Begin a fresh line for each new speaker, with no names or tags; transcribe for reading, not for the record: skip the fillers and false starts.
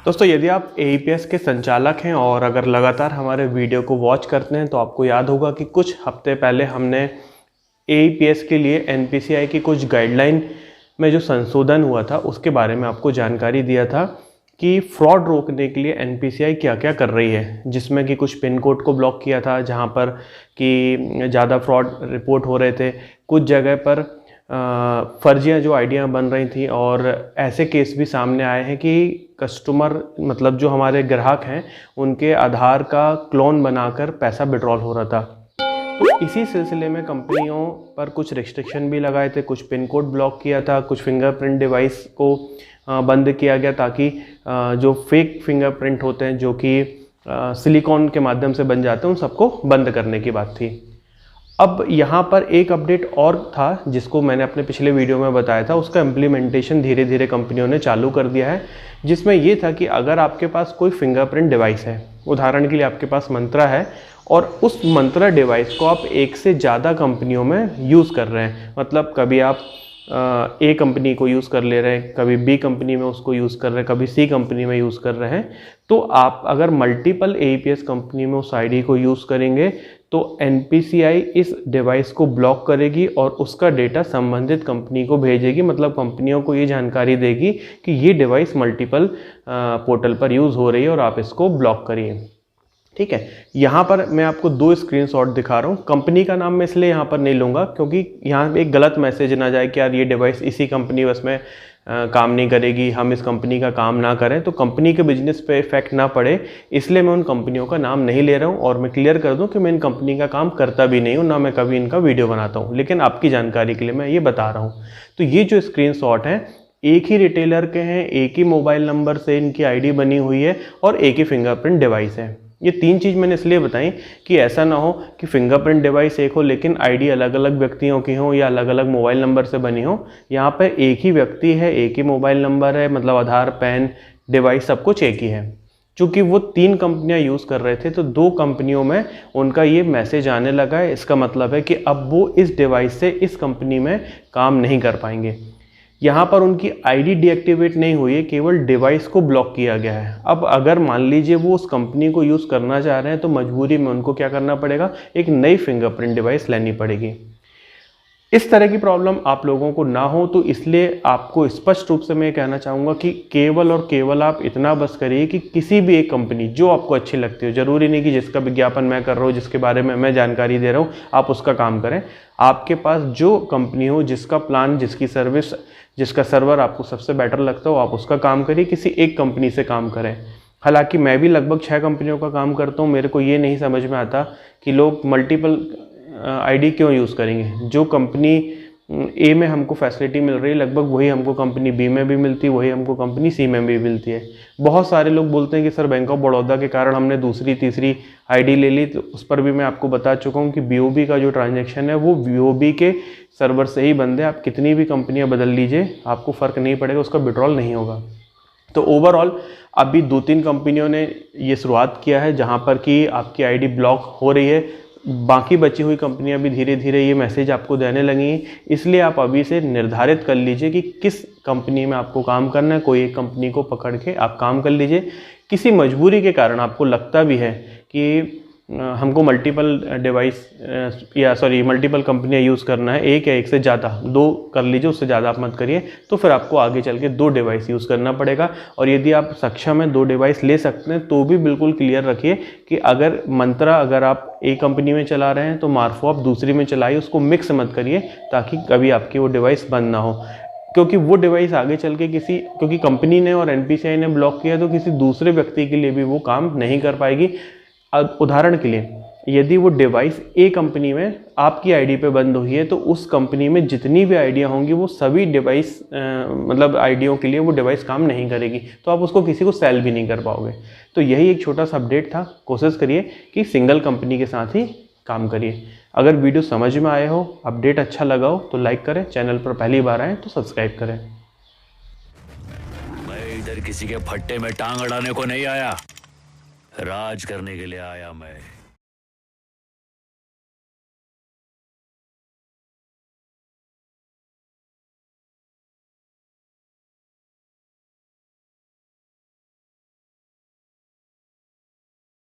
दोस्तों, यदि आप एईपीएस के संचालक हैं और अगर लगातार हमारे वीडियो को वॉच करते हैं तो आपको याद होगा कि कुछ हफ्ते पहले हमने एईपीएस के लिए एनपीसीआई की कुछ गाइडलाइन में जो संशोधन हुआ था उसके बारे में आपको जानकारी दिया था कि फ्रॉड रोकने के लिए एनपीसीआई क्या क्या कर रही है, जिसमें कि कुछ पिन कोड को ब्लॉक किया था जहां पर कि ज़्यादा फ्रॉड रिपोर्ट हो रहे थे। कुछ जगह पर फर्जियाँ जो आइडियाँ बन रही थी और ऐसे केस भी सामने आए हैं कि कस्टमर मतलब जो हमारे ग्राहक हैं उनके आधार का क्लोन बनाकर पैसा विड्रॉल हो रहा था। तो इसी सिलसिले में कंपनियों पर कुछ रिस्ट्रिक्शन भी लगाए थे, कुछ पिन कोड ब्लॉक किया था, कुछ फिंगरप्रिंट डिवाइस को बंद किया गया ताकि जो फेक फिंगरप्रिंट होते हैं जो कि सिलिकॉन के माध्यम से बन जाते हैं उन सबको बंद करने की बात थी। अब यहाँ पर एक अपडेट और था जिसको मैंने अपने पिछले वीडियो में बताया था, उसका इम्प्लीमेंटेशन धीरे धीरे कंपनियों ने चालू कर दिया है, जिसमें ये था कि अगर आपके पास कोई फिंगरप्रिंट डिवाइस है, उदाहरण के लिए आपके पास मंत्रा है और उस मंत्रा डिवाइस को आप एक से ज़्यादा कंपनियों में यूज़ कर रहे हैं, मतलब कभी आप ए कंपनी को यूज़ कर ले रहे हैं, कभी बी कंपनी में उसको यूज़ कर रहे हैं, कभी सी कंपनी में यूज़ कर रहे हैं, तो आप अगर मल्टीपल एईपीएस कंपनी में उस आईडी को यूज़ करेंगे तो एनपीसीआई इस डिवाइस को ब्लॉक करेगी और उसका डेटा संबंधित कंपनी को भेजेगी। मतलब कंपनियों को ये जानकारी देगी कि ये डिवाइस मल्टीपल पोर्टल पर यूज़ हो रही है और आप इसको ब्लॉक करिए। ठीक है, यहाँ पर मैं आपको दो स्क्रीनशॉट दिखा रहा हूँ। कंपनी का नाम मैं इसलिए यहाँ पर नहीं लूँगा क्योंकि यहाँ एक गलत मैसेज ना जाए कि यार ये डिवाइस इसी कंपनी बस में काम नहीं करेगी, हम इस कंपनी का काम ना करें, तो कंपनी के बिजनेस पे इफेक्ट ना पड़े, इसलिए मैं उन कंपनियों का नाम नहीं ले रहा हूँ। और मैं क्लियर कर दूँ कि मैं इन कंपनी का काम करता भी नहीं हूँ, ना मैं कभी इनका वीडियो बनाता हूँ, लेकिन आपकी जानकारी के लिए मैं ये बता रहा हूँ। तो ये जो स्क्रीनशॉट हैं एक ही रिटेलर के हैं, एक ही मोबाइल नंबर से इनकी आईडी बनी हुई है और एक ही फिंगरप्रिंट डिवाइस है। ये तीन चीज़ मैंने इसलिए बताई कि ऐसा ना हो कि फिंगरप्रिंट डिवाइस एक हो लेकिन आईडी अलग अलग व्यक्तियों की हो या अलग अलग मोबाइल नंबर से बनी हो। यहाँ पर एक ही व्यक्ति है, एक ही मोबाइल नंबर है, मतलब आधार, पैन, डिवाइस सब कुछ एक ही है। चूँकि वो तीन कंपनियाँ यूज़ कर रहे थे तो दो कंपनियों में उनका ये मैसेज आने लगा है। इसका मतलब है कि अब वो इस डिवाइस से इस कंपनी में काम नहीं कर पाएंगे। यहाँ पर उनकी आईडी डीएक्टिवेट नहीं हुई है, केवल डिवाइस को ब्लॉक किया गया है। अब अगर मान लीजिए वो उस कंपनी को यूज़ करना चाह रहे हैं तो मजबूरी में उनको क्या करना पड़ेगा, एक नई फिंगरप्रिंट डिवाइस लेनी पड़ेगी। इस तरह की प्रॉब्लम आप लोगों को ना हो तो इसलिए आपको स्पष्ट रूप से मैं कहना चाहूँगा कि केवल और केवल आप इतना बस करिए कि किसी भी एक कंपनी जो आपको अच्छी लगती हो, ज़रूरी नहीं कि जिसका विज्ञापन मैं कर रहा हूँ, जिसके बारे में मैं जानकारी दे रहा हूँ, आप उसका काम करें। आपके पास जो कंपनी हो, जिसका प्लान, जिसकी सर्विस, जिसका सर्वर आपको सबसे बेटर लगता हो, आप उसका काम करिए, किसी एक कंपनी से काम करें। हालांकि मैं भी लगभग 6 कंपनियों का काम करता हूँ, मेरे को ये नहीं समझ में आता कि लोग मल्टीपल आईडी क्यों यूज़ करेंगे। जो कंपनी ए में हमको फैसिलिटी मिल रही है लगभग वही हमको कंपनी बी में भी मिलती है, वही हमको कंपनी सी में भी मिलती है। बहुत सारे लोग बोलते हैं कि सर बैंक ऑफ बड़ौदा के कारण हमने दूसरी तीसरी आईडी ले ली, तो उस पर भी मैं आपको बता चुका हूँ कि बीओबी का जो ट्रांजैक्शन है वो बीओबी के सर्वर से ही बंद है। आप कितनी भी कंपनियाँ बदल लीजिए आपको फ़र्क नहीं पड़ेगा, उसका विड्रॉल नहीं होगा। तो ओवरऑल अभी 2-3 कंपनियों ने ये शुरुआत किया है जहाँ पर कि आपकी आईडी ब्लॉक हो रही है। बाकी बची हुई कंपनियां भी धीरे धीरे ये मैसेज आपको देने लगी हैं, इसलिए आप अभी से निर्धारित कर लीजिए कि किस कंपनी में आपको काम करना है। कोई एक कंपनी को पकड़ के आप काम कर लीजिए। किसी मजबूरी के कारण आपको लगता भी है कि हमको मल्टीपल डिवाइस मल्टीपल कंपनियां यूज़ करना है, एक या एक से ज़्यादा, 2 कर लीजिए, उससे ज़्यादा आप मत करिए, तो फिर आपको आगे चल के 2 डिवाइस यूज़ करना पड़ेगा। और यदि आप सक्षम हैं 2 डिवाइस ले सकते हैं तो भी बिल्कुल क्लियर रखिए कि अगर मंत्रा अगर आप एक कंपनी में चला रहे हैं तो मार्फो आप दूसरी में चलाइए, उसको मिक्स मत करिए ताकि कभी आपकी वो डिवाइस बंद ना हो। क्योंकि वो डिवाइस आगे चल के क्योंकि कंपनी ने और एनपीसीआई ने ब्लॉक किया तो किसी दूसरे व्यक्ति के लिए भी वो काम नहीं कर पाएगी। उदाहरण के लिए यदि वो डिवाइस ए कंपनी में आपकी आईडी पे बंद हुई है तो उस कंपनी में जितनी भी आईडियाँ होंगी वो सभी डिवाइस मतलब आईडियों के लिए वो डिवाइस काम नहीं करेगी, तो आप उसको किसी को सेल भी नहीं कर पाओगे। तो यही एक छोटा सा अपडेट था। कोशिश करिए कि सिंगल कंपनी के साथ ही काम करिए। अगर वीडियो समझ में आए हो, अपडेट अच्छा लगा हो तो लाइक करें, चैनल पर पहली बार आए तो सब्सक्राइब करें।
मैं इधर किसी के फट्टे में टांग अड़ाने को नहीं आया, राज करने के लिए आया मैं।